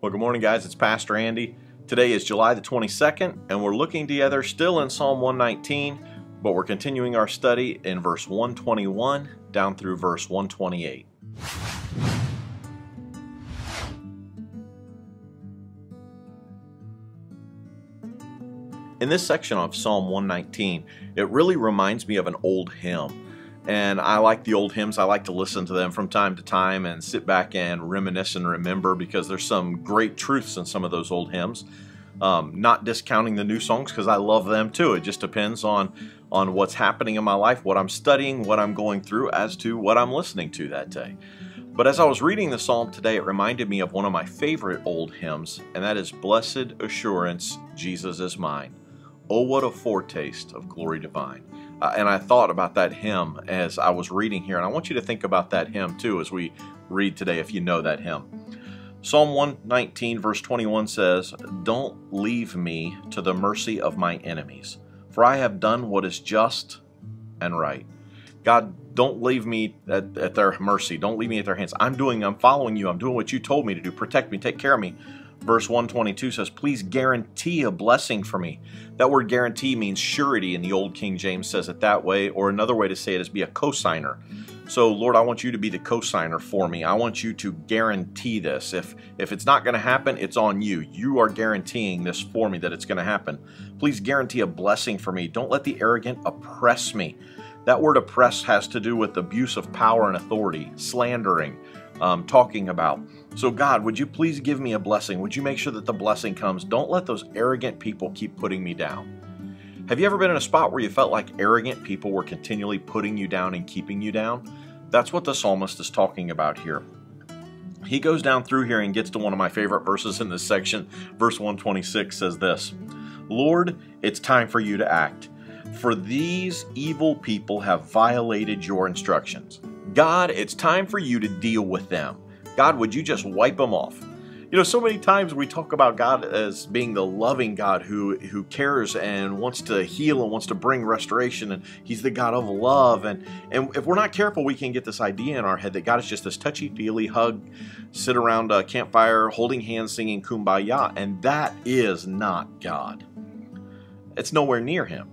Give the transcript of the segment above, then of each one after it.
Well, good morning, guys. It's Pastor Andy. Today is July the 22nd, and we're looking together still in Psalm 119, but we're continuing our study in verse 121 down through verse 128. In this section of Psalm 119, it really reminds me of an old hymn. And I like the old hymns. I like to listen to them from time to time and sit back and reminisce and remember, because there's some great truths in some of those old hymns. Not discounting the new songs, because I love them too. It just depends on what's happening in my life, what I'm studying, what I'm going through, as to what I'm listening to that day. But as I was reading the psalm today, it reminded me of one of my favorite old hymns, and that is Blessed Assurance, Jesus is Mine. Oh, what a foretaste of glory divine. And I thought about that hymn as I was reading here, and I want you to think about that hymn too as we read today, if you know that hymn. Psalm 119 verse 21 says, "Don't leave me to the mercy of my enemies, for I have done what is just and right." God, don't leave me at their mercy. Don't leave me at their hands. I'm following you. I'm doing what you told me to do. Protect me. Take care of me. Verse 122 says, "Please guarantee a blessing for me." That word guarantee means surety, and the old King James says it that way, or another way to say it is be a cosigner. So, Lord, I want you to be the cosigner for me. I want you to guarantee this. If it's not going to happen, it's on you. You are guaranteeing this for me, that it's going to happen. Please guarantee a blessing for me. Don't let the arrogant oppress me. That word oppress has to do with abuse of power and authority, slandering, talking about. So God, would you please give me a blessing? Would you make sure that the blessing comes? Don't let those arrogant people keep putting me down. Have you ever been in a spot where you felt like arrogant people were continually putting you down and keeping you down? That's what the psalmist is talking about here. He goes down through here and gets to one of my favorite verses in this section. Verse 126 says this, "Lord, it's time for you to act, for these evil people have violated your instructions." God, it's time for you to deal with them. God, would you just wipe them off? You know, so many times we talk about God as being the loving God who cares and wants to heal and wants to bring restoration, and He's the God of love. And if we're not careful, we can get this idea in our head that God is just this touchy-feely hug, sit around a campfire, holding hands, singing Kumbaya, and that is not God. It's nowhere near Him.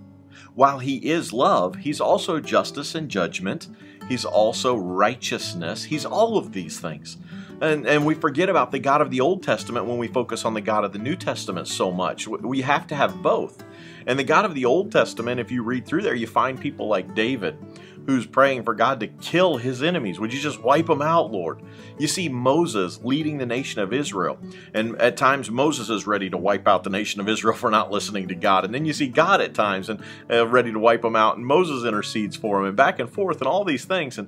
While He is love, He's also justice and judgment. He's also righteousness. He's all of these things. And we forget about the God of the Old Testament when we focus on the God of the New Testament so much. We have to have both. And the God of the Old Testament, if you read through there, you find people like David, who's praying for God to kill his enemies. Would you just wipe them out, Lord? You see Moses leading the nation of Israel. And at times Moses is ready to wipe out the nation of Israel for not listening to God. And then you see God at times and ready to wipe them out. And Moses intercedes for him, and back and forth and all these things.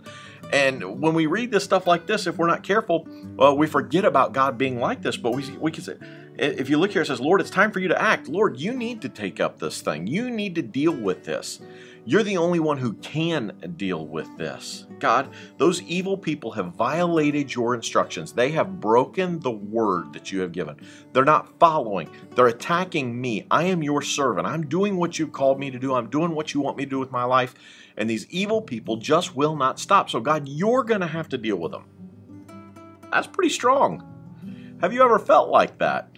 And when we read this stuff like this, if we're not careful, well, we forget about God being like this. But we can say, if you look here, it says, Lord, it's time for you to act. Lord, you need to take up this thing. You need to deal with this. You're the only one who can deal with this. God, those evil people have violated your instructions. They have broken the word that you have given. They're not following. They're attacking me. I am your servant. I'm doing what you've called me to do. I'm doing what you want me to do with my life. And these evil people just will not stop. So God, you're going to have to deal with them. That's pretty strong. Have you ever felt like that?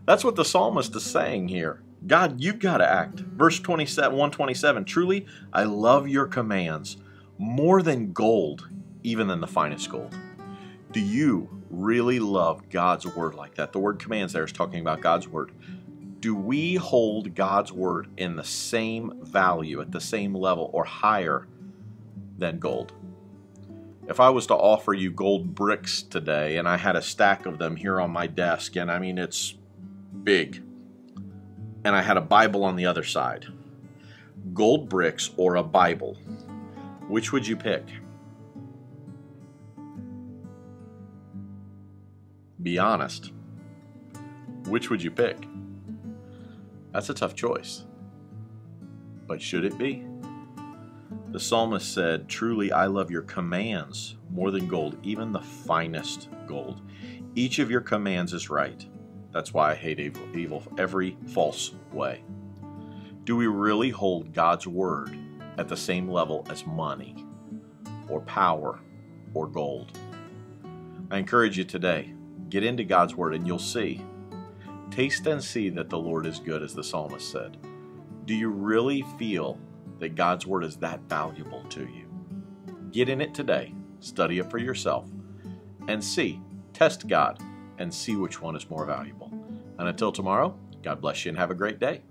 That's what the psalmist is saying here. God, you've got to act. Verse 127, "Truly, I love your commands more than gold, even than the finest gold." Do you really love God's word like that? The word commands there is talking about God's word. Do we hold God's word in the same value, at the same level, or higher than gold? If I was to offer you gold bricks today, and I had a stack of them here on my desk, and I mean, it's big, and I had a Bible on the other side, gold bricks or a Bible, which would you pick? Be honest. Which would you pick? That's a tough choice. But should it be? The psalmist said, "Truly I love your commands more than gold, even the finest gold." Each of your commands is right. That's why I hate evil, every false way. Do we really hold God's word at the same level as money or power or gold? I encourage you today, Get into God's Word and you'll see. Taste and see that the Lord is good, as the psalmist said. Do you really feel that God's Word is that valuable to you? Get in it today, study it for yourself, and see. Test God and see which one is more valuable. And until tomorrow, God bless you and have a great day.